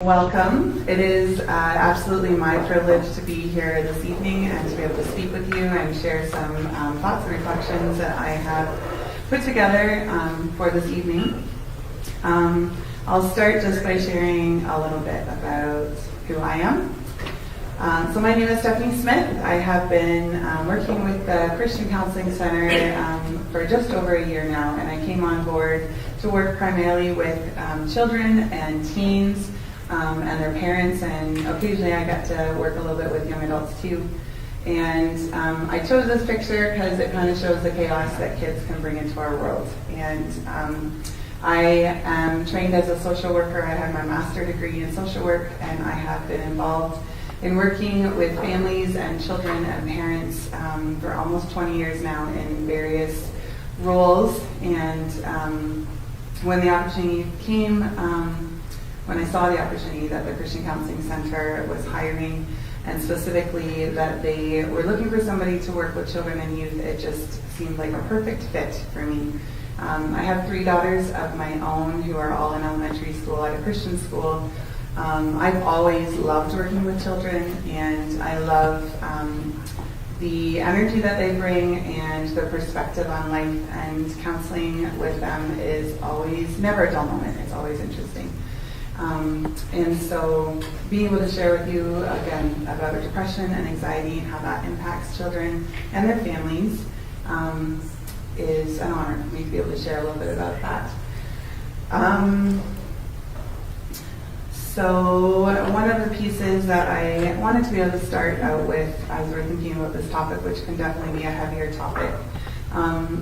Welcome. It is absolutely my privilege to be here this evening and to be able to speak with you and share some thoughts and reflections that I have put together for this evening. I'll start just by sharing a little bit about who I am. So my name is Stephanie Smith. I have been working with the Christian Counseling Center for just over a year now, and I came on board to work primarily with children and teens and their parents, and occasionally I got to work a little bit with young adults too. And I chose this picture because it kind of shows the chaos that kids can bring into our world. And I am trained as a social worker. I have my master's degree in social work, and I have been involved in working with families and children and parents for almost 20 years now in various roles. And when the opportunity came, when I saw the opportunity that the Christian Counseling Center was hiring, and specifically that they were looking for somebody to work with children and youth, it just seemed like a perfect fit for me. I have 3 daughters of my own who are all in elementary school at a Christian school. I've always loved working with children, and I love the energy that they bring and their perspective on life, and counseling with them is always, never a dull moment. It's always interesting. And so being able to share with you again about depression and anxiety and how that impacts children and their families is an honor for me to be able to share a little bit about that. So one of the pieces that I wanted to be able to start out with as we're thinking about this topic, which can definitely be a heavier topic,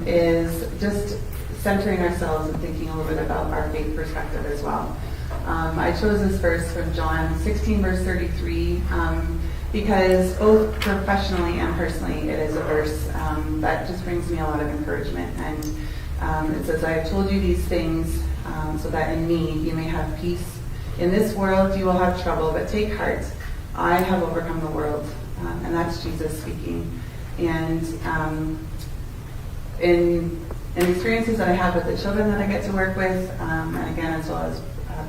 is just centering ourselves and thinking a little bit about our faith perspective as well. I chose this verse from John 16, verse 33, because both professionally and personally it is a verse that just brings me a lot of encouragement. And it says, I have told you these things so that in me you may have peace. In this world you will have trouble, but take heart. I have overcome the world. And that's Jesus speaking. And in experiences that I have with the children that I get to work with, and again, as well as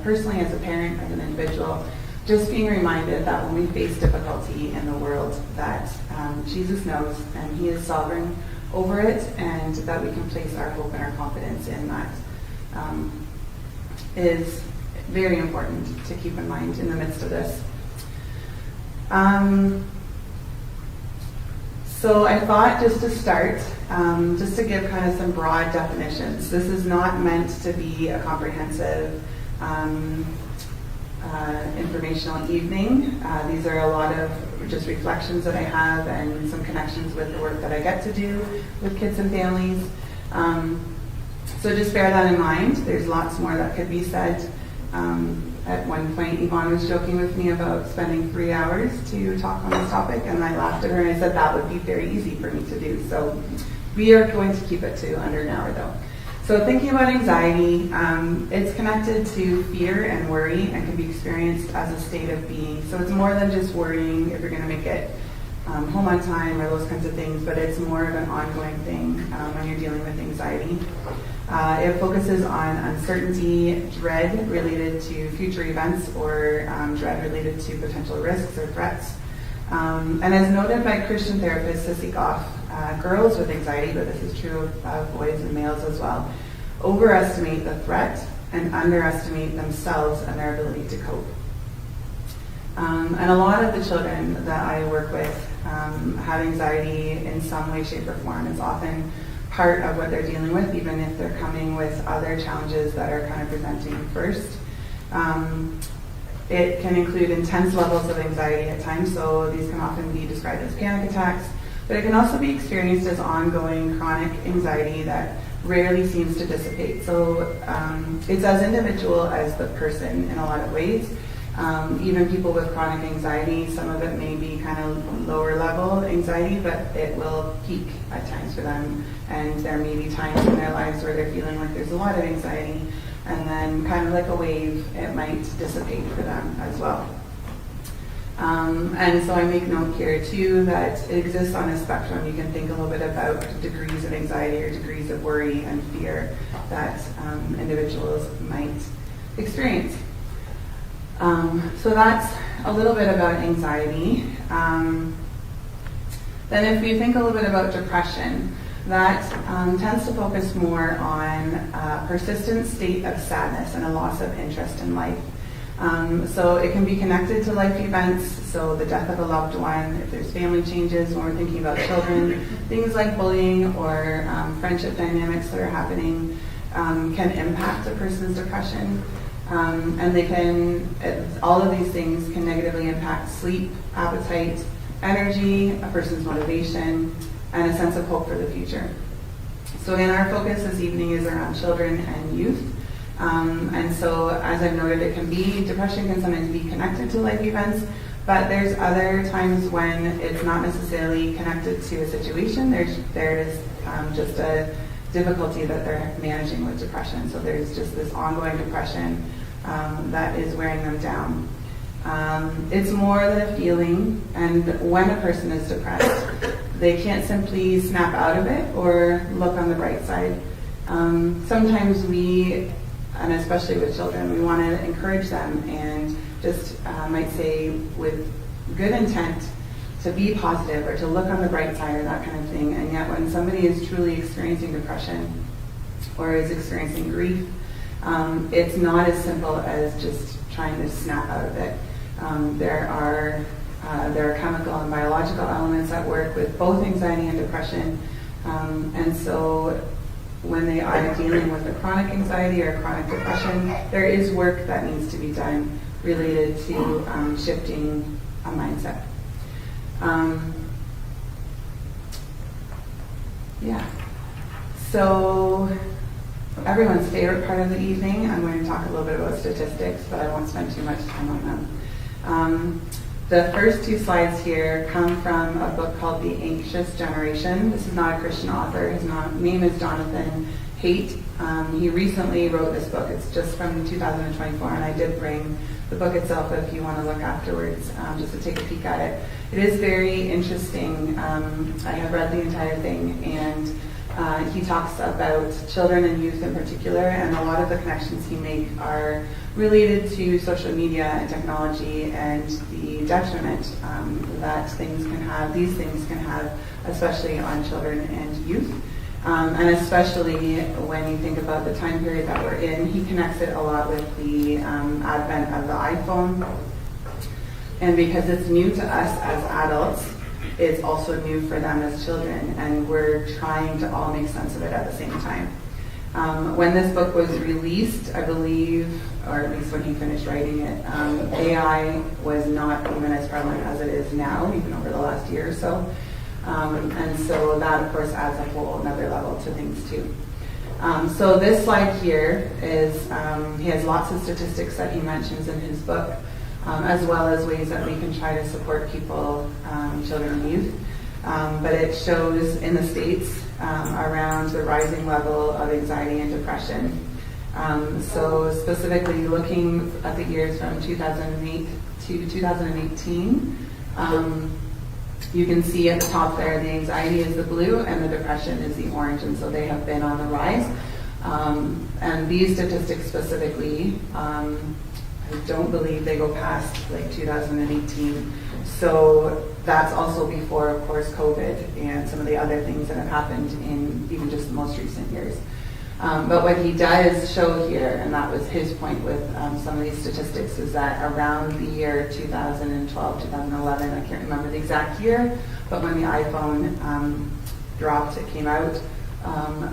personally as a parent, as an individual, just being reminded that when we face difficulty in the world, that Jesus knows and He is sovereign over it, and that we can place our hope and our confidence in that is very important to keep in mind in the midst of this. So I thought just to start, just to give kind of some broad definitions. This is not meant to be a comprehensive informational evening. These are a lot of just reflections that I have and some connections with the work that I get to do with kids and families. So just bear that in mind. There's lots more that could be said. At one point, Yvonne was joking with me about spending 3 hours to talk on this topic, and I laughed at her and I said that would be very easy for me to do. So we are going to keep it to under an hour though. So thinking about anxiety, it's connected to fear and worry and can be experienced as a state of being. So it's more than just worrying if you're going to make it home on time or those kinds of things, but it's more of an ongoing thing when you're dealing with anxiety. It focuses on uncertainty, dread related to future events, or dread related to potential risks or threats. And as noted by Christian therapist Sissy Goff, girls with anxiety, but this is true of boys and males as well, overestimate the threat and underestimate themselves and their ability to cope. And a lot of the children that I work with have anxiety in some way, shape, or form. It's often part of what they're dealing with, even if they're coming with other challenges that are kind of presenting first. It can include intense levels of anxiety at times, so these can often be described as panic attacks, but it can also be experienced as ongoing chronic anxiety that rarely seems to dissipate. So it's as individual as the person in a lot of ways. Even people with chronic anxiety, some of it may be kind of lower level anxiety, but it will peak at times for them. And there may be times in their lives where they're feeling like there's a lot of anxiety, and then kind of like a wave, it might dissipate for them as well. And so I make note here too that it exists on a spectrum. You can think a little bit about degrees of anxiety or degrees of worry and fear that individuals might experience. So that's a little bit about anxiety. Then if you think a little bit about depression, that tends to focus more on a persistent state of sadness and a loss of interest in life. So it can be connected to life events, so the death of a loved one, if there's family changes, when we're thinking about children, things like bullying or friendship dynamics that are happening can impact a person's depression. And all of these things can negatively impact sleep, appetite, energy, a person's motivation, and a sense of hope for the future. So again, our focus this evening is around children and youth. And so, as I've noted, depression can sometimes be connected to life events, but there's other times when it's not necessarily connected to a situation. There is just a difficulty that they're managing with depression. So there's just this ongoing depression that is wearing them down. It's more than a feeling, and when a person is depressed, they can't simply snap out of it or look on the bright side. Sometimes we, and especially with children, we want to encourage them and just might say with good intent to be positive or to look on the bright side or that kind of thing. And yet when somebody is truly experiencing depression or is experiencing grief, it's not as simple as just trying to snap out of it. There are chemical and biological elements at work with both anxiety and depression. And so when they are dealing with a chronic anxiety or chronic depression, there is work that needs to be done related to shifting a mindset. So everyone's favorite part of the evening, I'm going to talk a little bit about statistics, but I won't spend too much time on them. The first two slides here come from a book called The Anxious Generation. This is not a Christian author. His name is Jonathan Haidt. He recently wrote this book. It's just from 2024, and I did bring the book itself if you want to look afterwards, just to take a peek at it. It is very interesting. I have read the entire thing, and he talks about children and youth in particular, and a lot of the connections he makes are related to social media and technology and the detriment that these things can have, especially on children and youth. And especially when you think about the time period that we're in, he connects it a lot with the advent of the iPhone. And because it's new to us as adults, it's also new for them as children, and we're trying to all make sense of it at the same time. When this book was released, I believe, or at least when he finished writing it, AI was not even as prevalent as it is now, even over the last year or so. And so that, of course, adds a whole another level to things too. So this slide here is, he has lots of statistics that he mentions in his book, as well as ways that we can try to support people, children and youth. But it shows in the States around the rising level of anxiety and depression. So specifically looking at the years from 2008 to 2018, you can see at the top there the anxiety is the blue and the depression is the orange, and so they have been on the rise. And these statistics specifically, I don't believe they go past like 2018. So that's also before, of course, COVID and some of the other things that have happened in even just the most recent years. But what he does show here, and that was his point with some of these statistics, is that around the year 2012, 2011, I can't remember the exact year, but when the iPhone dropped, it came out,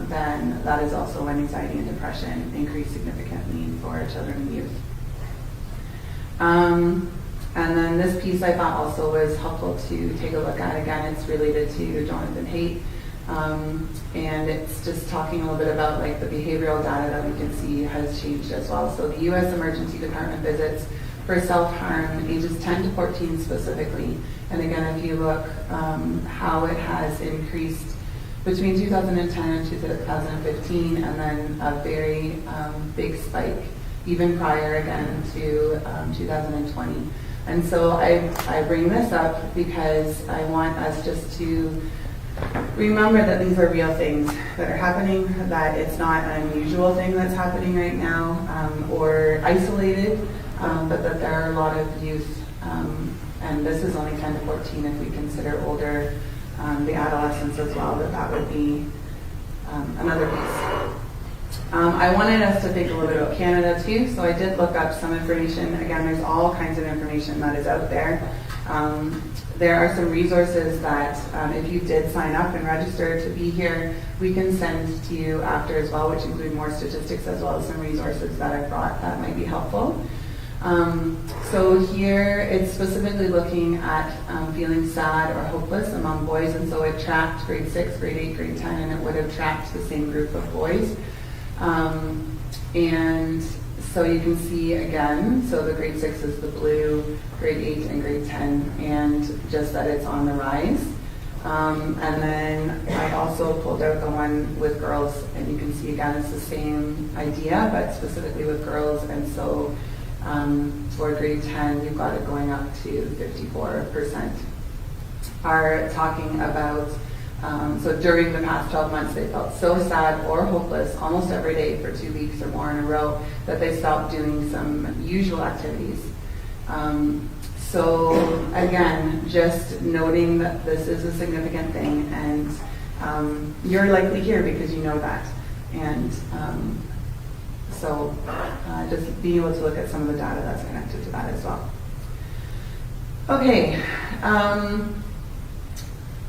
then that is also when anxiety and depression increased significantly for children and youth. And then this piece I thought also was helpful to take a look at. Again, it's related to Jonathan Haidt, and it's just talking a little bit about like the behavioral data that we can see has changed as well. So the U.S. Emergency Department visits for self-harm ages 10 to 14 specifically. And again, if you look how it has increased between 2010 and 2015, and then a very big spike even prior again to 2020. And so I bring this up because I want us just to remember that these are real things that are happening, that it's not an unusual thing that's happening right now or isolated. but that there are a lot of youth, and this is only 10 to 14 if we consider older, the adolescents as well, that would be another piece. I wanted us to think a little bit about Canada too, so I did look up some information. Again, there's all kinds of information that is out there. There are some resources that if you did sign up and register to be here, we can send to you after as well, which include more statistics as well as some resources that I brought that might be helpful. So here it's specifically looking at feeling sad or hopeless among boys, and so it tracked grade 6, grade 8, grade 10, and it would have tracked the same group of boys. And so you can see again, so the grade 6 is the blue, grade 8 and grade 10, and just that it's on the rise. And then I also pulled out the one with girls, and you can see again it's the same idea, but specifically with girls. And so for grade 10, you've got it going up to 54% are talking about, so during the past 12 months, they felt so sad or hopeless almost every day for 2 weeks or more in a row that they stopped doing some usual activities. So again, just noting that this is a significant thing, and you're likely here because you know that. And so just being able to look at some of the data that's connected to that as well. Okay.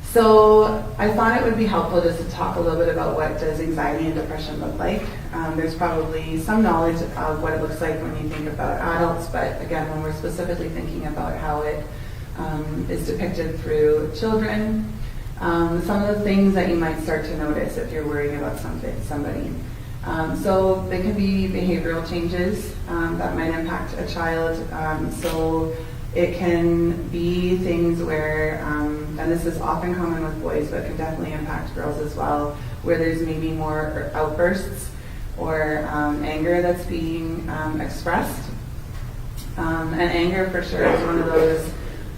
So I thought it would be helpful just to talk a little bit about what does anxiety and depression look like. There's probably some knowledge of what it looks like when you think about adults, but again, when we're specifically thinking about how it is depicted through children, some of the things that you might start to notice if you're worrying about somebody. So they can be behavioral changes that might impact a child. So it can be things where, and this is often common with boys, but can definitely impact girls as well, where there's maybe more outbursts or anger that's being expressed. And anger for sure is one of those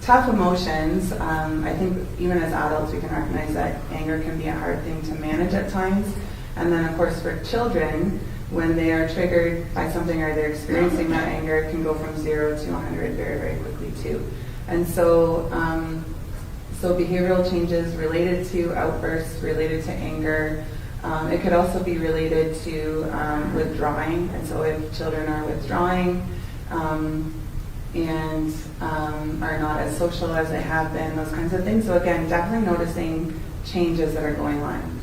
tough emotions. I think even as adults we can recognize that anger can be a hard thing to manage at times. And then of course for children, when they are triggered by something or they're experiencing that anger, it can go from 0 to 100 very, very quickly too. And so, so behavioral changes related to outbursts, related to anger. It could also be related to withdrawing. And so if children are withdrawing and are not as social as they have been, those kinds of things. So again, definitely noticing changes that are going on.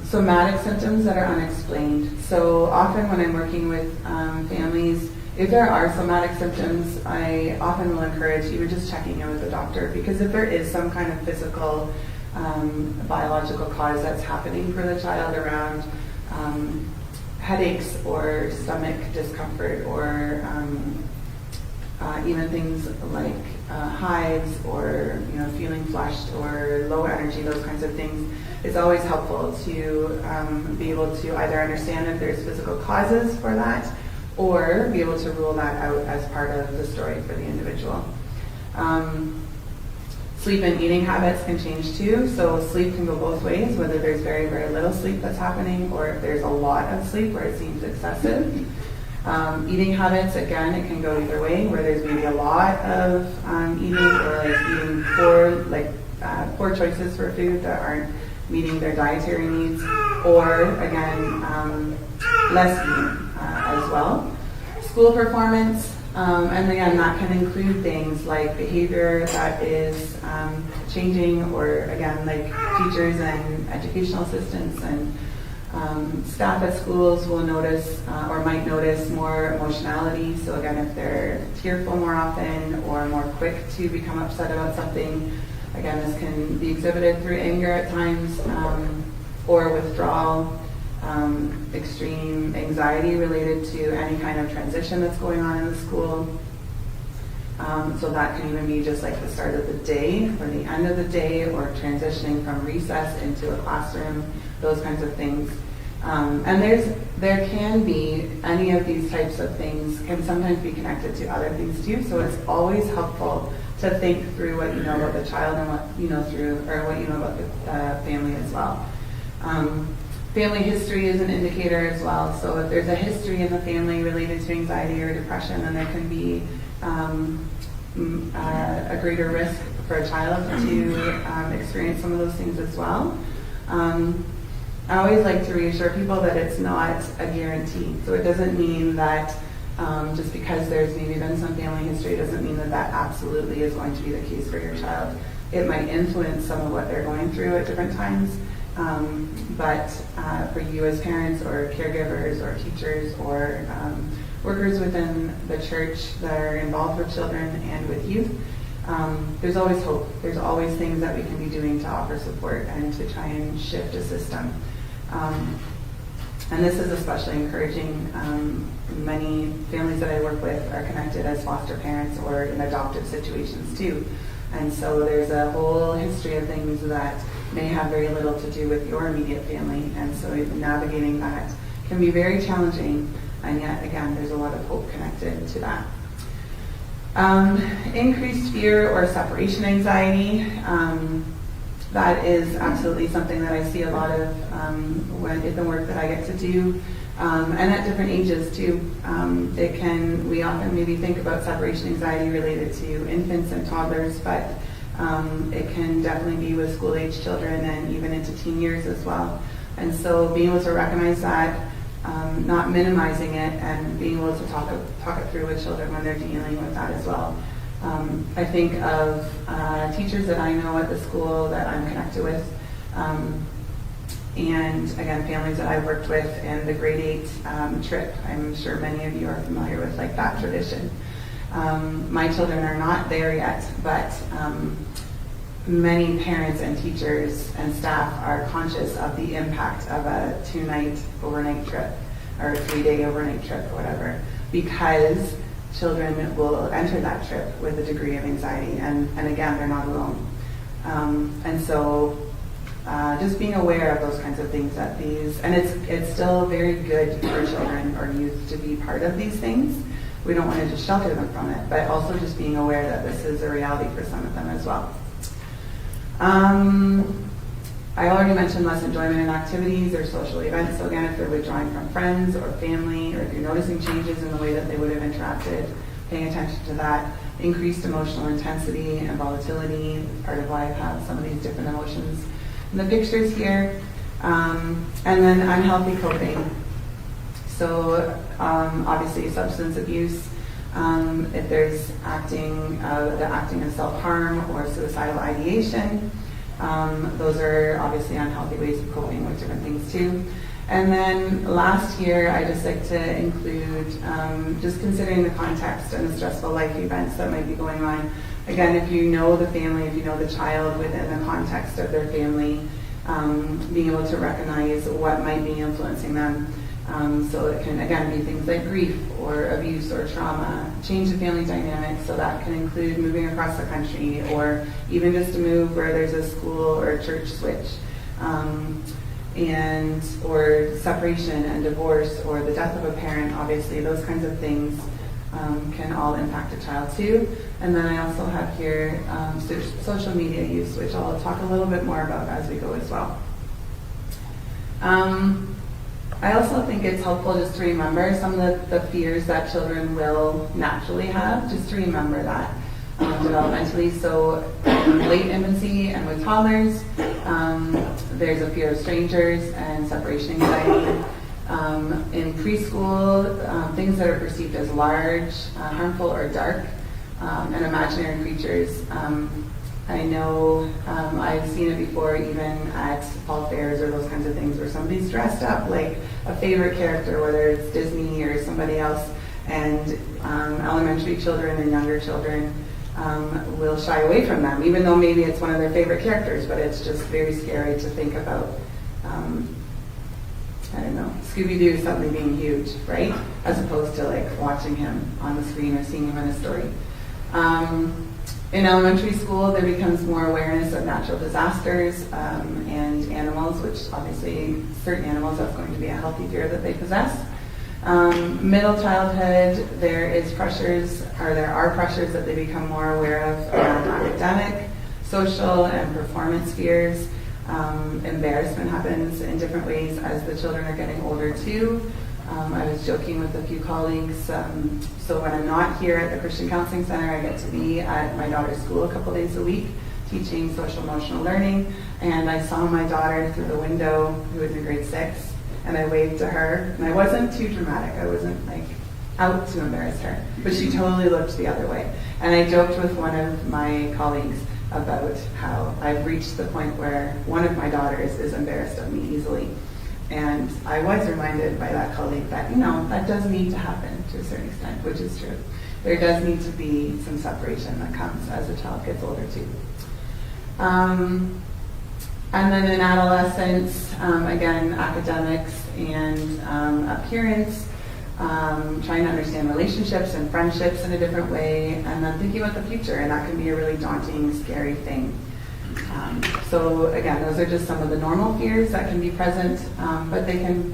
Somatic symptoms that are unexplained. So often when I'm working with families, if there are somatic symptoms, I often will encourage even just checking in with the doctor, because if there is some kind of physical, biological cause that's happening for the child around headaches or stomach discomfort or even things like hives or feeling flushed or low energy, those kinds of things, it's always helpful to be able to either understand if there's physical causes for that or be able to rule that out as part of the story for the individual. Sleep and eating habits can change too. So sleep can go both ways, whether there's very, very little sleep that's happening or if there's a lot of sleep where it seems excessive. Eating habits, again, it can go either way, where there's maybe a lot of eating or eating poor choices for food that aren't meeting their dietary needs, or again, less eating as well. School performance, and again, that can include things like behavior that is changing, or again, like teachers and educational assistants and staff at schools will notice or might notice more emotionality. So again, if they're tearful more often or more quick to become upset about something, again, this can be exhibited through anger at times or withdrawal, extreme anxiety related to any kind of transition that's going on in the school. So that can even be just like the start of the day or the end of the day, or transitioning from recess into a classroom, those kinds of things. And there can be any of these types of things can sometimes be connected to other things too. So it's always helpful to think through what you know about the child and what you know about the family as well. Family history is an indicator as well. So if there's a history in the family related to anxiety or depression, then there can be a greater risk for a child to experience some of those things as well. I always like to reassure people that it's not a guarantee. So it doesn't mean that just because there's maybe been some family history doesn't mean that that absolutely is going to be the case for your child. It might influence some of what they're going through at different times, but for you as parents or caregivers or teachers or workers within the church that are involved with children and with youth, there's always hope. There's always things that we can be doing to offer support and to try and shift a system. And this is especially encouraging. Many families that I work with are connected as foster parents or in adoptive situations too. And so there's a whole history of things that may have very little to do with your immediate family. And so navigating that can be very challenging. And yet, again, there's a lot of hope connected to that. Increased fear or separation anxiety. That is absolutely something that I see a lot of in the work that I get to do, and at different ages too. We often maybe think about separation anxiety related to infants and toddlers, but it can definitely be with school-age children and even into teen years as well. And so being able to recognize that, not minimizing it, and being able to talk it through with children when they're dealing with that as well. I think of teachers that I know at the school that I'm connected with, and again, families that I've worked with in the grade 8 trip. I'm sure many of you are familiar with like that tradition. My children are not there yet, but many parents and teachers and staff are conscious of the impact of a 2-night overnight trip or a 3-day overnight trip or whatever, because children will enter that trip with a degree of anxiety, and again, they're not alone. And so just being aware of those kinds of things that and it's still very good for children or youth to be part of these things. We don't want to just shelter them from it, but also just being aware that this is a reality for some of them as well. I already mentioned less enjoyment in activities or social events. So again, if they're withdrawing from friends or family, or if you're noticing changes in the way that they would have interacted, paying attention to that. Increased emotional intensity and volatility, part of why I have some of these different emotions in the pictures here. And then unhealthy coping. So obviously substance abuse, if there's the acting of self-harm or suicidal ideation, those are obviously unhealthy ways of coping with different things too. And then last year, I just like to include just considering the context and the stressful life events that might be going on. Again, if you know the family, if you know the child within the context of their family, being able to recognize what might be influencing them. So it can, again, be things like grief or abuse or trauma, change in family dynamics, so that can include moving across the country or even just a move where there's a school or a church switch, or separation and divorce or the death of a parent. Obviously, those kinds of things can all impact a child too. And then I also have here social media use, which I'll talk a little bit more about as we go as well. I also think it's helpful just to remember some of the fears that children will naturally have, just to remember that developmentally. So in late infancy and with toddlers, there's a fear of strangers and separation anxiety. In preschool, things that are perceived as large, harmful, or dark, and imaginary creatures. I know I've seen it before, even at fall fairs or those kinds of things, where somebody's dressed up like a favorite character, whether it's Disney or somebody else, and elementary children and younger children will shy away from them, even though maybe it's one of their favorite characters, but it's just very scary to think about, I don't know, Scooby-Doo suddenly being huge, right? As opposed to like watching him on the screen or seeing him in a story. In elementary school, there becomes more awareness of natural disasters and animals, which obviously certain animals, that's going to be a healthy fear that they possess. Middle childhood, there are pressures that they become more aware of around academic, social, and performance fears. Embarrassment happens in different ways as the children are getting older too. I was joking with a few colleagues. So when I'm not here at the Christian Counseling Center, I get to be at my daughter's school a couple days a week, teaching social emotional learning. And I saw my daughter through the window, who was in grade 6, and I waved to her. And I wasn't too dramatic. I wasn't like out to embarrass her, but she totally looked the other way. And I joked with one of my colleagues about how I've reached the point where one of my daughters is embarrassed of me easily. And I was reminded by that colleague that, that does need to happen to a certain extent, which is true. There does need to be some separation that comes as the child gets older too. And then in adolescence, again, academics and appearance, trying to understand relationships and friendships in a different way, and then thinking about the future, and that can be a really daunting, scary thing. So again, those are just some of the normal fears that can be present, but they can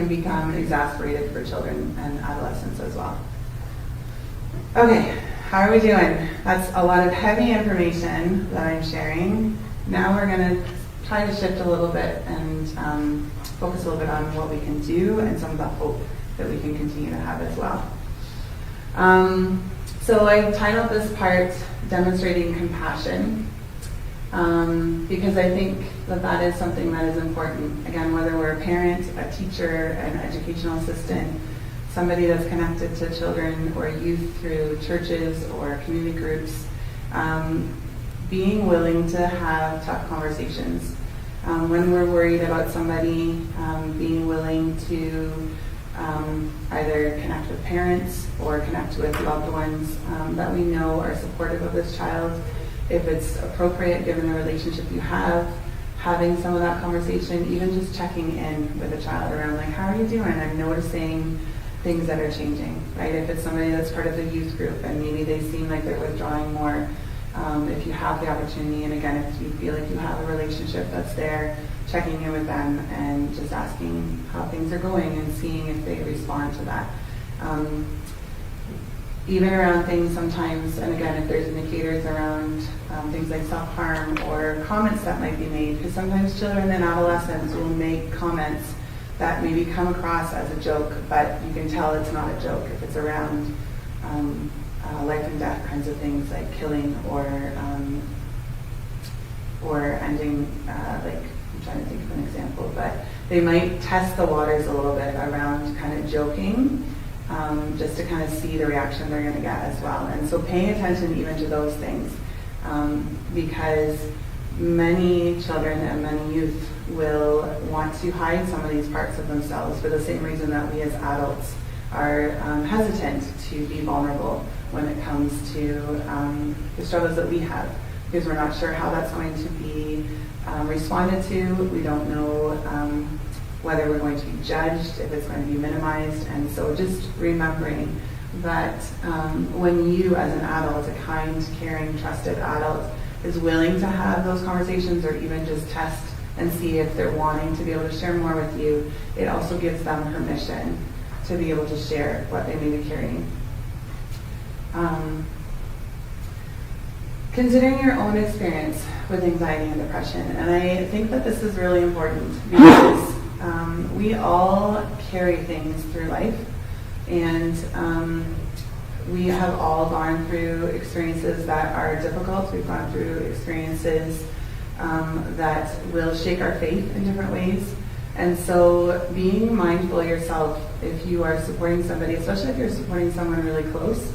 become exasperated for children and adolescents as well. Okay, how are we doing? That's a lot of heavy information that I'm sharing. Now we're going to try to shift a little bit and focus a little bit on what we can do and some of the hope that we can continue to have as well. So I titled this part Demonstrating Compassion, because I think that is something that is important. Again, whether we're a parent, a teacher, an educational assistant, somebody that's connected to children or youth through churches or community groups, being willing to have tough conversations. When we're worried about somebody, being willing to either connect with parents or connect with loved ones that we know are supportive of this child. If it's appropriate, given the relationship you have, having some of that conversation, even just checking in with a child around, like, how are you doing? I'm noticing things that are changing, right? If it's somebody that's part of the youth group and maybe they seem like they're withdrawing more, if you have the opportunity, and again, if you feel like you have a relationship that's there, checking in with them and just asking how things are going and seeing if they respond to that. Even around things sometimes, and again, if there's indicators around things like self-harm or comments that might be made, because sometimes children and adolescents will make comments that maybe come across as a joke, but you can tell it's not a joke if it's around life and death kinds of things like killing or ending, like, I'm trying to think of an example, but they might test the waters a little bit around kind of joking, just to kind of see the reaction they're going to get as well. And so paying attention even to those things, because many children and many youth will want to hide some of these parts of themselves for the same reason that we as adults are hesitant to be vulnerable when it comes to the struggles that we have, because we're not sure how that's going to be responded to. We don't know whether we're going to be judged, if it's going to be minimized. And so just remembering that when you as an adult, a kind, caring, trusted adult, is willing to have those conversations or even just test and see if they're wanting to be able to share more with you, it also gives them permission to be able to share what they may be carrying. Considering your own experience with anxiety and depression, and I think that this is really important because we all carry things through life, and we have all gone through experiences that are difficult. We've gone through experiences that will shake our faith in different ways. And so being mindful yourself, if you are supporting somebody, especially if you're supporting someone really close,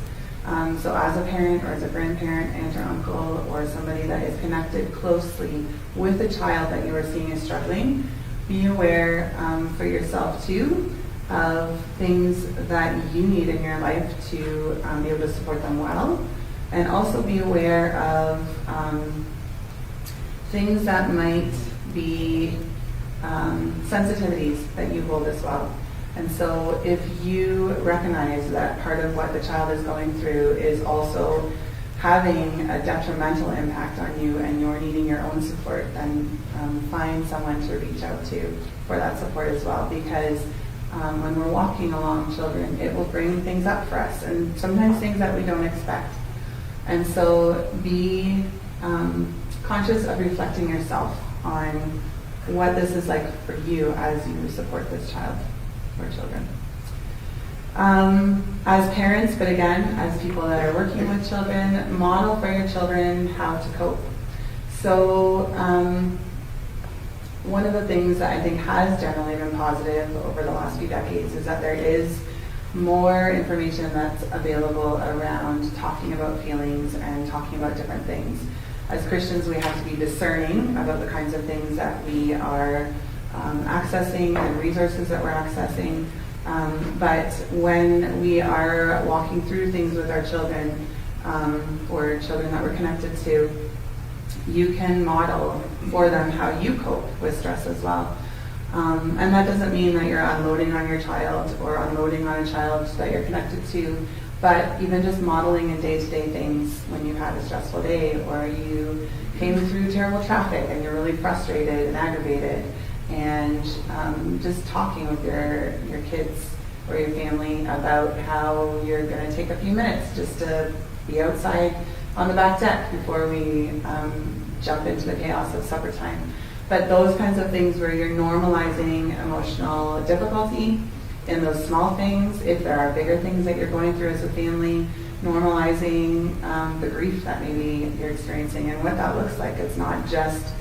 so as a parent or as a grandparent, aunt or uncle, or somebody that is connected closely with a child that you are seeing is struggling, be aware for yourself too of things that you need in your life to be able to support them well, and also be aware of things that might be sensitivities that you hold as well. And so if you recognize that part of what the child is going through is also having a detrimental impact on you and you're needing your own support, then find someone to reach out to for that support as well. Because when we're walking along children, it will bring things up for us, and sometimes things that we don't expect. And so be conscious of reflecting yourself on what this is like for you as you support this child or children. As parents, but again, as people that are working with children, model for your children how to cope. So one of the things that I think has generally been positive over the last few decades is that there is more information that's available around talking about feelings and talking about different things. As Christians, we have to be discerning about the kinds of things that we are accessing and resources that we're accessing. But when we are walking through things with our children or children that we're connected to, you can model for them how you cope with stress as well. And that doesn't mean that you're unloading on your child or unloading on a child that you're connected to, but even just modeling in day-to-day things when you've had a stressful day or you came through terrible traffic and you're really frustrated and aggravated, and just talking with your kids or your family about how you're going to take a few minutes just to be outside on the back deck before we jump into the chaos of supper time. But those kinds of things where you're normalizing emotional difficulty in those small things, if there are bigger things that you're going through as a family, normalizing the grief that maybe you're experiencing and what that looks like. It's not just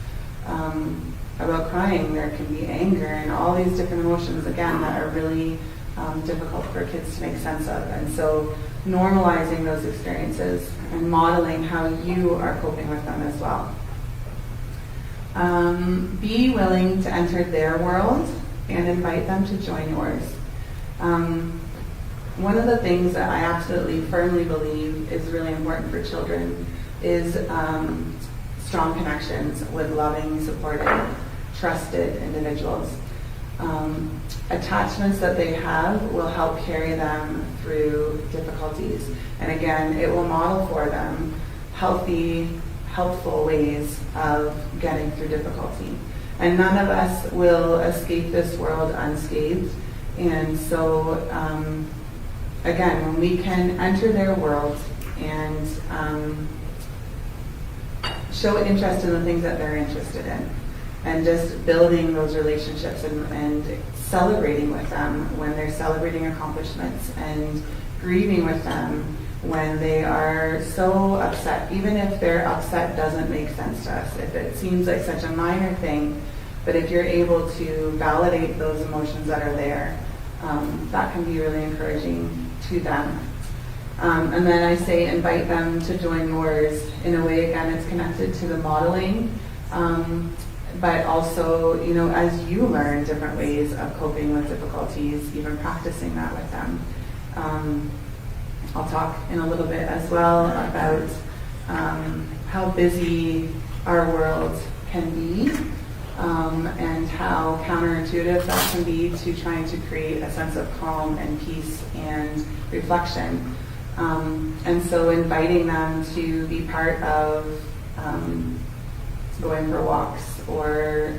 about crying. There can be anger and all these different emotions, again, that are really difficult for kids to make sense of. And so normalizing those experiences and modeling how you are coping with them as well. Be willing to enter their world and invite them to join yours. One of the things that I absolutely firmly believe is really important for children is strong connections with loving, supportive, trusted individuals. Attachments that they have will help carry them through difficulties. And again, it will model for them healthy, helpful ways of getting through difficulty. And none of us will escape this world unscathed. And so, again, when we can enter their world and show interest in the things that they're interested in, and just building those relationships and celebrating with them when they're celebrating accomplishments, and grieving with them when they are so upset, even if their upset doesn't make sense to us, if it seems like such a minor thing, but if you're able to validate those emotions that are there, that can be really encouraging to them. And then I say invite them to join yours. In a way, again, it's connected to the modeling, but also, you know, as you learn different ways of coping with difficulties, even practicing that with them. I'll talk in a little bit as well about how busy our world can be, and how counterintuitive that can be to trying to create a sense of calm and peace and reflection. And so inviting them to be part of going for walks or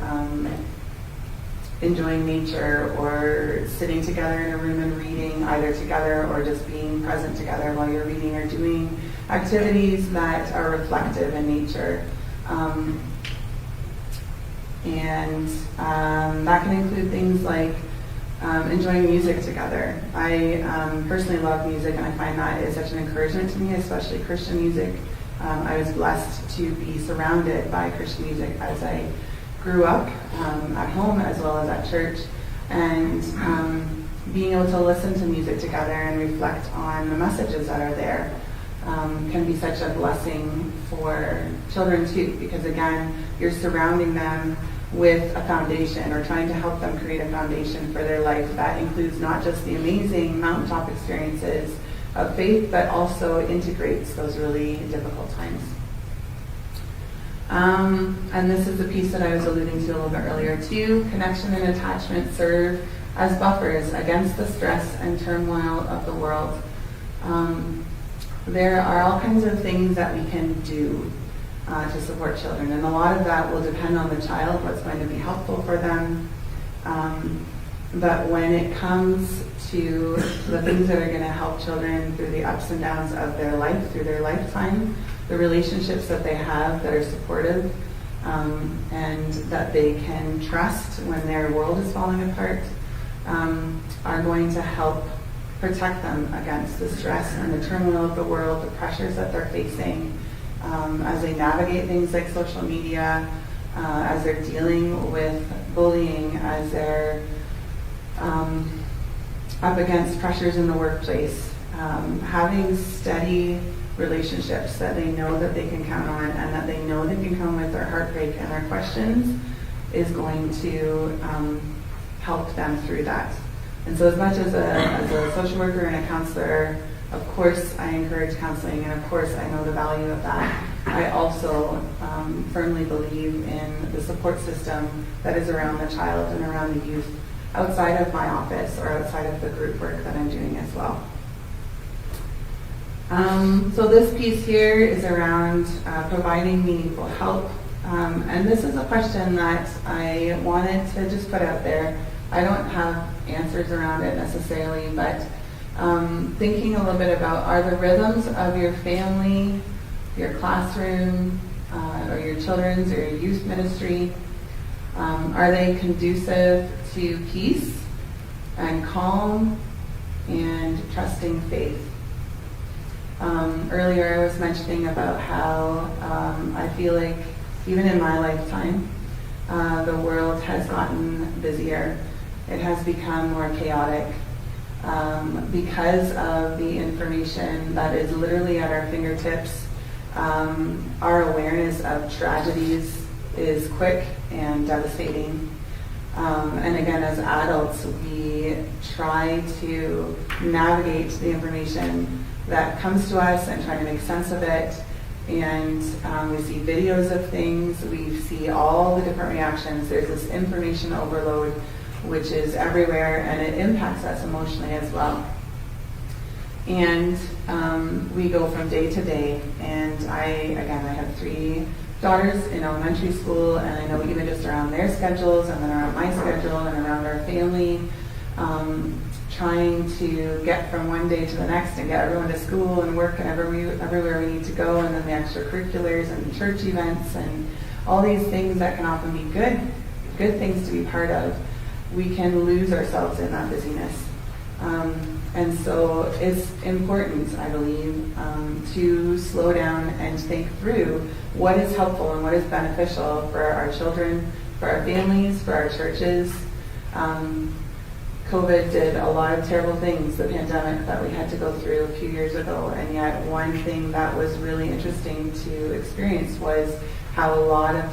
enjoying nature or sitting together in a room and reading either together or just being present together while you're reading or doing activities that are reflective in nature. And that can include things like enjoying music together. I personally love music, and I find that is such an encouragement to me, especially Christian music. I was blessed to be surrounded by Christian music as I grew up at home as well as at church, and being able to listen to music together and reflect on the messages that are there can be such a blessing for children too, because again, you're surrounding them with a foundation or trying to help them create a foundation for their life that includes not just the amazing mountaintop experiences of faith, but also integrates those really difficult times. And this is the piece that I was alluding to a little bit earlier too. Connection and attachment serve as buffers against the stress and turmoil of the world. There are all kinds of things that we can do to support children, and a lot of that will depend on the child, what's going to be helpful for them. But when it comes to the things that are going to help children through the ups and downs of their life, through their lifetime, the relationships that they have that are supportive, and that they can trust when their world is falling apart, are going to help protect them against the stress and the turmoil of the world, the pressures that they're facing as they navigate things like social media, as they're dealing with bullying, as they're up against pressures in the workplace. Having steady relationships that they know that they can count on and that they know they can come with their heartbreak and their questions is going to help them through that. And so as much as a social worker and a counselor, of course I encourage counseling, and of course I know the value of that. I also firmly believe in the support system that is around the child and around the youth outside of my office or outside of the group work that I'm doing as well. So this piece here is around providing meaningful help. And this is a question that I wanted to just put out there. I don't have answers around it necessarily, but thinking a little bit about, are the rhythms of your family, your classroom, or your children's or your youth ministry, are they conducive to peace and calm and trusting faith? Earlier I was mentioning about how I feel like even in my lifetime, the world has gotten busier. It has become more chaotic because of the information that is literally at our fingertips. Our awareness of tragedies is quick and devastating. And again, as adults, we try to navigate the information that comes to us and try to make sense of it. And we see videos of things, we see all the different reactions. There's this information overload which is everywhere, and it impacts us emotionally as well. And we go from day to day, and I have 3 daughters in elementary school, and I know even just around their schedules and then around my schedule and around our family, trying to get from one day to the next and get everyone to school and work and everywhere we need to go, and then the extracurriculars and church events and all these things that can often be good things to be part of, we can lose ourselves in that busyness. And so it's important, I believe, to slow down and think through what is helpful and what is beneficial for our children, for our families, for our churches. COVID did a lot of terrible things, the pandemic that we had to go through a few years ago, and yet one thing that was really interesting to experience was how a lot of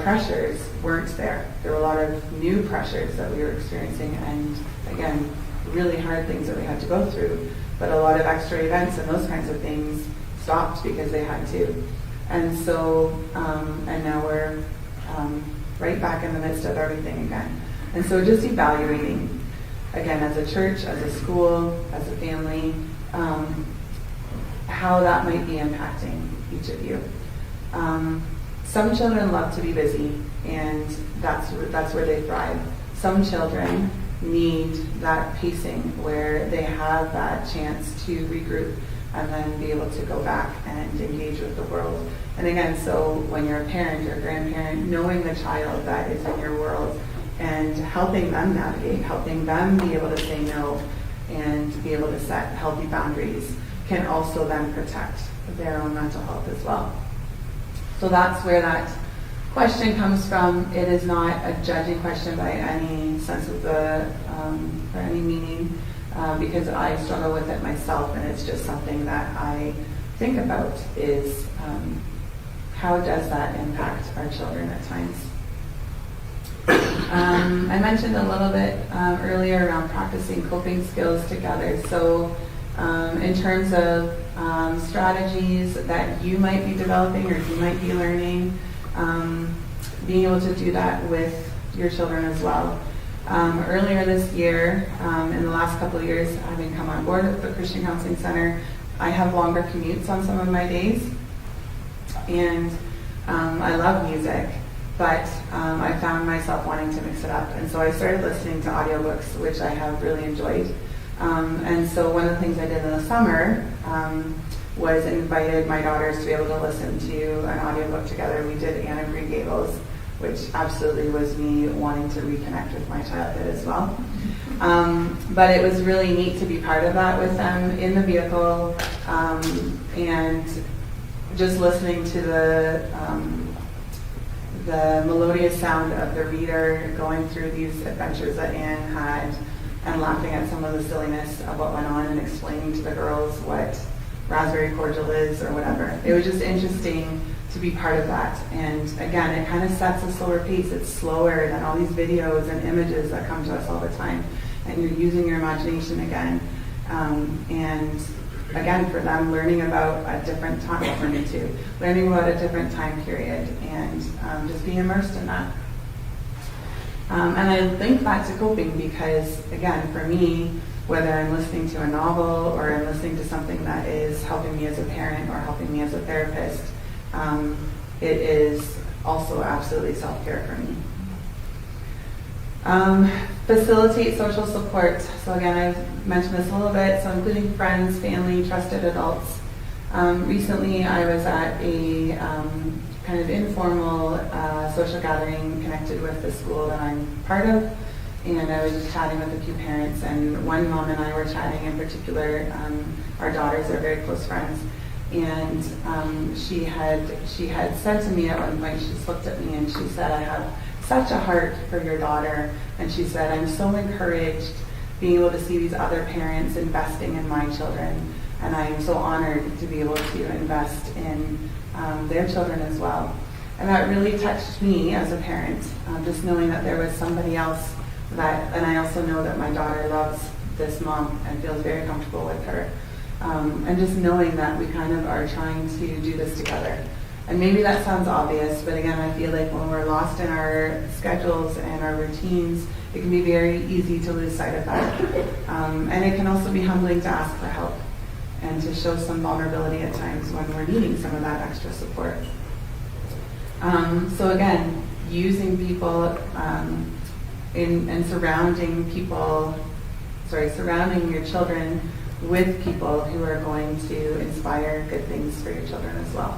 pressures weren't there. There were a lot of new pressures that we were experiencing, and again, really hard things that we had to go through, but a lot of extra events and those kinds of things stopped because they had to. And so, and now we're right back in the midst of everything again. And so just evaluating, again, as a church, as a school, as a family, how that might be impacting each of you. Some children love to be busy, and that's where they thrive. Some children need that pacing where they have that chance to regroup and then be able to go back and engage with the world. And again, so when you're a parent or grandparent, knowing the child that is in your world and helping them navigate, helping them be able to say no and be able to set healthy boundaries can also then protect their own mental health as well. So that's where that question comes from. It is not a judging question by any sense of or any meaning, because I struggle with it myself, and it's just something that I think about is how does that impact our children at times. I mentioned a little bit earlier around practicing coping skills together. So in terms of strategies that you might be developing or you might be learning, being able to do that with your children as well. Earlier this year, in the last couple of years, having come on board with the Christian Counseling Center, I have longer commutes on some of my days, and I love music, but I found myself wanting to mix it up. And so I started listening to audiobooks, which I have really enjoyed. And so one of the things I did in the summer was invited my daughters to be able to listen to an audiobook together. We did Anne of Green Gables, which absolutely was me wanting to reconnect with my childhood as well. But it was really neat to be part of that with them in the vehicle, and just listening to the melodious sound of the reader going through these adventures that Anne had, and laughing at some of the silliness of what went on and explaining to the girls what raspberry cordial is or whatever. It was just interesting to be part of that. And again, it kind of sets a slower pace. It's slower than all these videos and images that come to us all the time. And you're using your imagination again. And again, for them, learning about a different time, for me too, learning about a different time period, and just being immersed in that. And I link that to coping because, again, for me, whether I'm listening to a novel or I'm listening to something that is helping me as a parent or helping me as a therapist, it is also absolutely self-care for me. Facilitate social support. So again, I've mentioned this a little bit, so including friends, family, trusted adults. Recently, I was at a kind of informal social gathering connected with the school that I'm part of, and I was just chatting with a few parents, and one mom and I were chatting in particular. Our daughters are very close friends, and she had said to me at one point, she just looked at me and she said, "I have such a heart for your daughter," and she said, "I'm so encouraged being able to see these other parents investing in my children, and I am so honored to be able to invest in their children as well." And that really touched me as a parent, just knowing that there was somebody else and I also know that my daughter loves this mom and feels very comfortable with her. And just knowing that we kind of are trying to do this together. And maybe that sounds obvious, but again, I feel like when we're lost in our schedules and our routines, it can be very easy to lose sight of that. And it can also be humbling to ask for help and to show some vulnerability at times when we're needing some of that extra support. So again, using people and surrounding your children with people who are going to inspire good things for your children as well.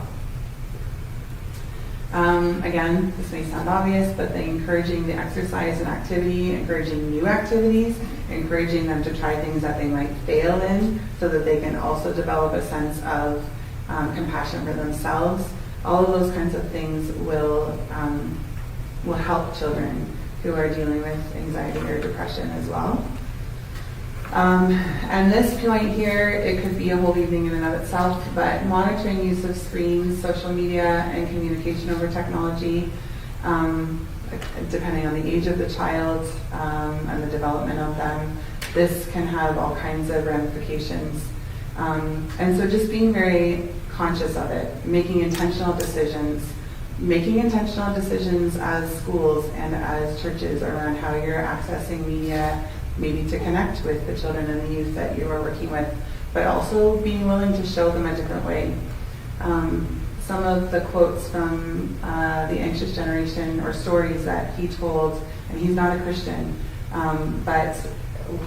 Again, this may sound obvious, but encouraging the exercise and activity, encouraging new activities, encouraging them to try things that they might fail in so that they can also develop a sense of compassion for themselves. All of those kinds of things will help children who are dealing with anxiety or depression as well. And this point here, it could be a whole evening in and of itself, but monitoring use of screens, social media, and communication over technology, depending on the age of the child and the development of them, this can have all kinds of ramifications. And so just being very conscious of it, making intentional decisions as schools and as churches around how you're accessing media, maybe to connect with the children and the youth that you are working with, but also being willing to show them a different way. Some of the quotes from The Anxious Generation, or stories that he told, and he's not a Christian, but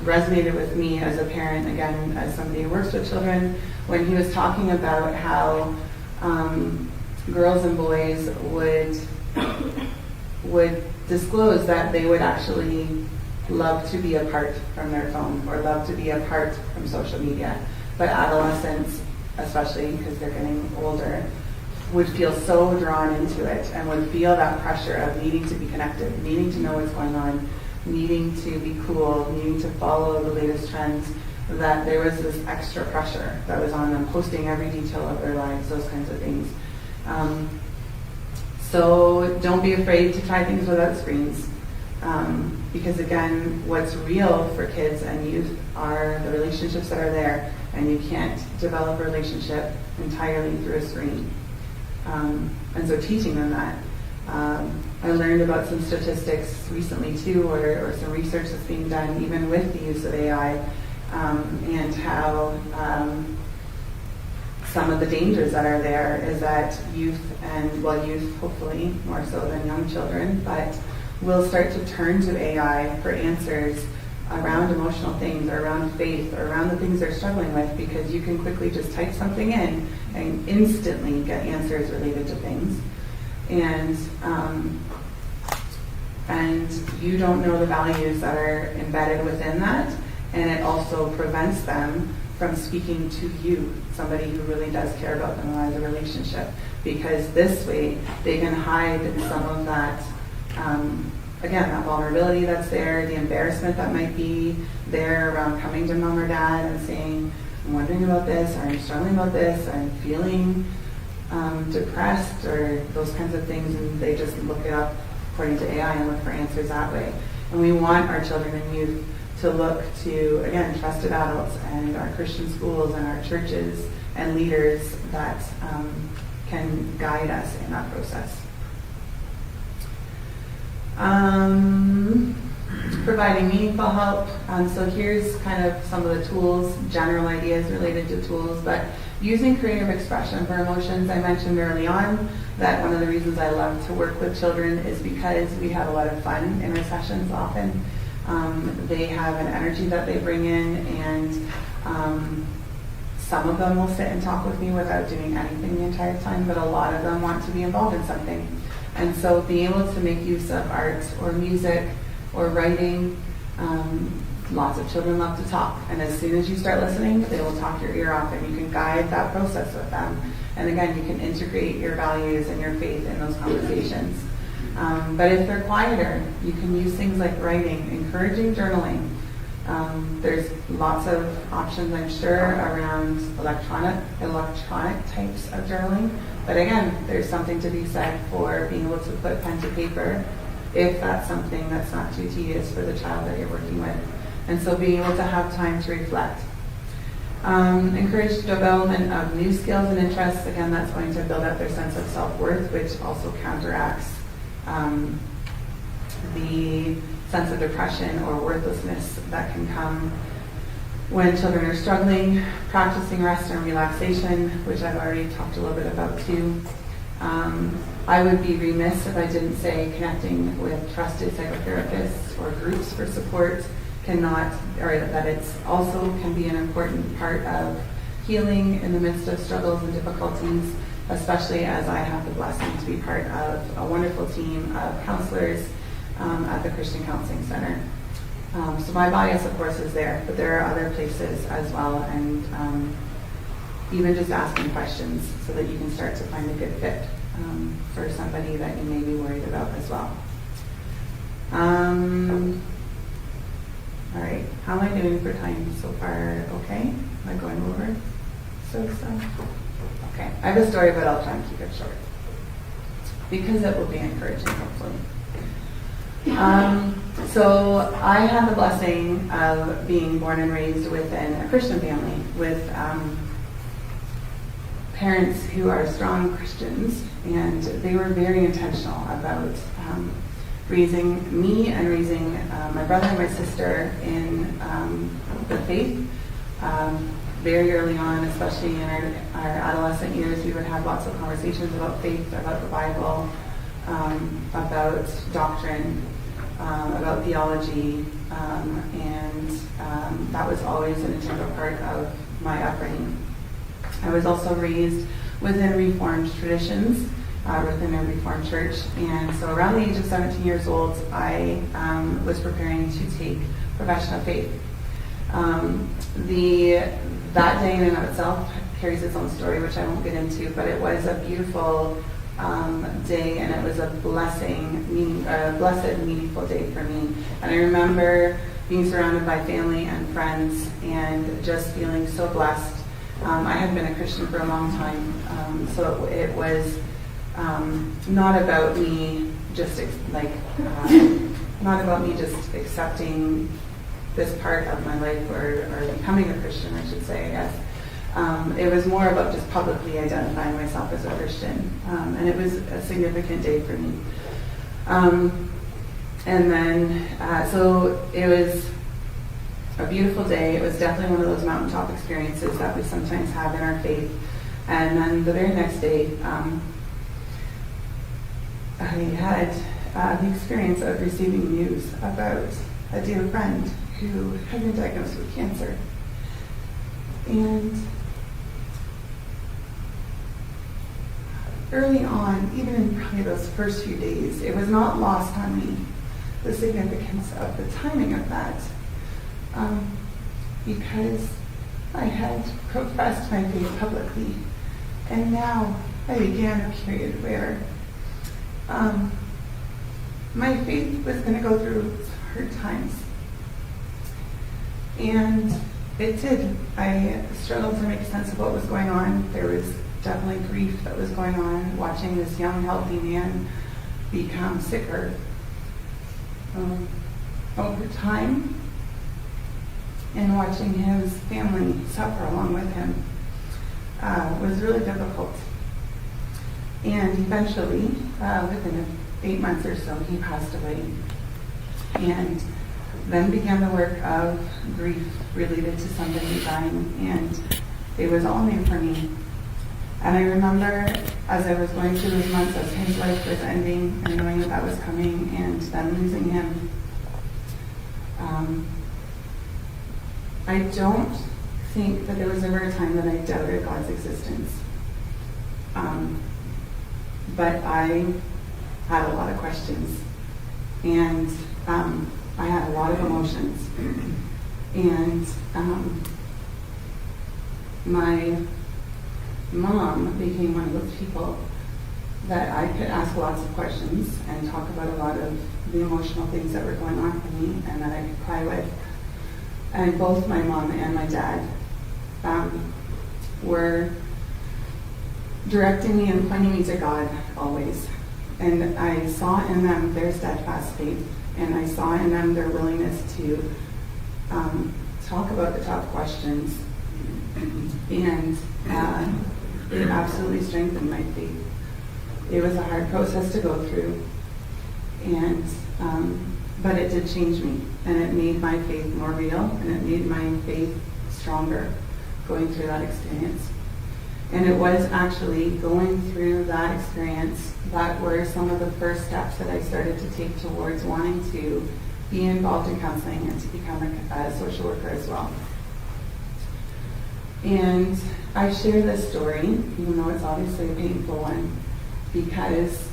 resonated with me as a parent, again, as somebody who works with children, when he was talking about how girls and boys would disclose that they would actually love to be apart from their phone or love to be apart from social media. But adolescents, especially because they're getting older, would feel so drawn into it and would feel that pressure of needing to be connected, needing to know what's going on, needing to be cool, needing to follow the latest trends, that there was this extra pressure that was on them, posting every detail of their lives, those kinds of things. So don't be afraid to try things without screens. Because again, what's real for kids and youth are the relationships that are there, and you can't develop a relationship entirely through a screen. And so teaching them that. I learned about some statistics recently too, or some research that's being done even with the use of AI, and how some of the dangers that are there is that youth hopefully more so than young children, but will start to turn to AI for answers around emotional things or around faith or around the things they're struggling with, because you can quickly just type something in and instantly get answers related to things. And you don't know the values that are embedded within that, and it also prevents them from speaking to you, somebody who really does care about them and has a relationship, because this way they can hide some of that, again, that vulnerability that's there, the embarrassment that might be there around coming to mom or dad and saying, I'm wondering about this, or I'm struggling about this, or I'm feeling depressed, or those kinds of things, and they just look it up according to AI and look for answers that way. And we want our children and youth to look to, again, trusted adults and our Christian schools and our churches and leaders that can guide us in that process. Providing meaningful help. So here's kind of some of the tools, general ideas related to tools, but using creative expression for emotions. I mentioned early on that one of the reasons I love to work with children is because we have a lot of fun in our sessions often. They have an energy that they bring in, and some of them will sit and talk with me without doing anything the entire time, but a lot of them want to be involved in something. And so being able to make use of art or music or writing, lots of children love to talk. And as soon as you start listening, they will talk your ear off, and you can guide that process with them. And again, you can integrate your values and your faith in those conversations. But if they're quieter, you can use things like writing, encouraging journaling. There's lots of options, I'm sure, around electronic types of journaling. But again, there's something to be said for being able to put pen to paper if that's something that's not too tedious for the child that you're working with. And so being able to have time to reflect. Encourage the development of new skills and interests. Again, that's going to build up their sense of self-worth, which also counteracts the sense of depression or worthlessness that can come when children are struggling. Practicing rest and relaxation, which I've already talked a little bit about too. I would be remiss if I didn't say connecting with trusted psychotherapists or groups for support that it's also can be an important part of healing in the midst of struggles and difficulties, especially as I have the blessing to be part of a wonderful team of counselors at the Christian Counseling Center. So my bias, of course, is there, but there are other places as well, and even just asking questions so that you can start to find a good fit for somebody that you may be worried about as well. All right, how am I doing for time so far? Okay, am I going over? So. Okay, I have a story, but I'll try and keep it short because it will be encouraging, hopefully. So I had the blessing of being born and raised within a Christian family with parents who are strong Christians, and they were very intentional about raising me and raising my brother and my sister in the faith. Very early on, especially in our adolescent years, we would have lots of conversations about faith, about the Bible, about doctrine, about theology, and that was always an integral part of my upbringing. I was also raised within Reformed traditions, within a Reformed church, and so around the age of 17 years old, I was preparing to take profession of faith. That day in and of itself carries its own story, which I won't get into, but it was a beautiful day, and it was a blessed, meaningful day for me. And I remember being surrounded by family and friends and just feeling so blessed. I had been a Christian for a long time, so it was not about me just accepting this part of my life or becoming a Christian, I should say, I guess. It was more about just publicly identifying myself as a Christian, and it was a significant day for me. And then, so it was a beautiful day. It was definitely one of those mountaintop experiences that we sometimes have in our faith. And then the very next day, I had the experience of receiving news about a dear friend who had been diagnosed with cancer. And early on, even in probably those first few days, it was not lost on me, the significance of the timing of that, because I had professed my faith publicly, and now I began a period where my faith was going to go through hard times. And it did. I struggled to make sense of what was going on. There was definitely grief that was going on, watching this young, healthy man become sicker over time, and watching his family suffer along with him was really difficult. And eventually, within 8 months or so, he passed away. And then began the work of grief related to somebody dying, and it was all new for me. And I remember as I was going through those months, as his life was ending, and knowing that was coming, and then losing him, I don't think that there was ever a time that I doubted God's existence. But I had a lot of questions, and I had a lot of emotions. And my mom became one of those people that I could ask lots of questions and talk about a lot of the emotional things that were going on for me, and that I could cry with. And both my mom and my dad were directing me and pointing me to God always. And I saw in them their steadfast faith, and I saw in them their willingness to talk about the tough questions. And it absolutely strengthened my faith. It was a hard process to go through, and but it did change me, and it made my faith more real, and it made my faith stronger going through that experience. And it was actually going through that experience that were some of the first steps that I started to take towards wanting to be involved in counseling and to become a social worker as well. And I share this story, even though it's obviously a painful one, because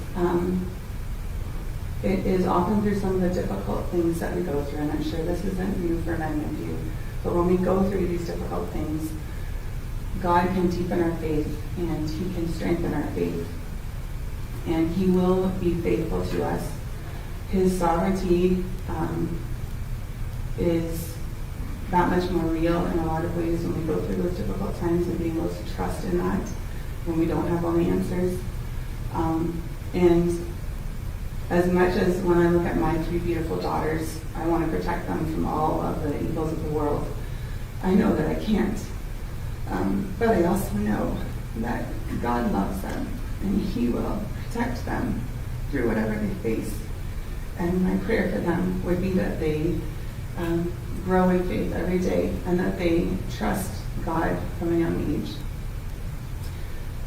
it is often through some of the difficult things that we go through, and I'm sure this isn't new for many of you, but when we go through these difficult things, God can deepen our faith, and He can strengthen our faith, and He will be faithful to us. His sovereignty is that much more real in a lot of ways when we go through those difficult times, and being able to trust in that when we don't have all the answers. And as much as when I look at my 3 beautiful daughters, I want to protect them from all of the evils of the world, I know that I can't. But I also know that God loves them, and He will protect them through whatever they face. And my prayer for them would be that they grow in faith every day, and that they trust God from a young age.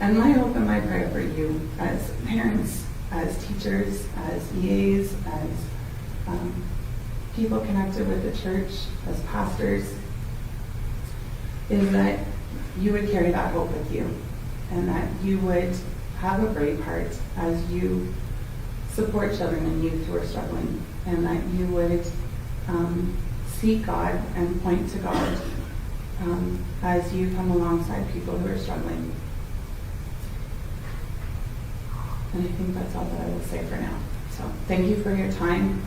And my hope and my prayer for you as parents, as teachers, as EAs, as people connected with the church, as pastors, is that you would carry that hope with you, and that you would have a brave heart as you support children and youth who are struggling, and that you would seek God and point to God as you come alongside people who are struggling. And I think that's all that I will say for now. So thank you for your time.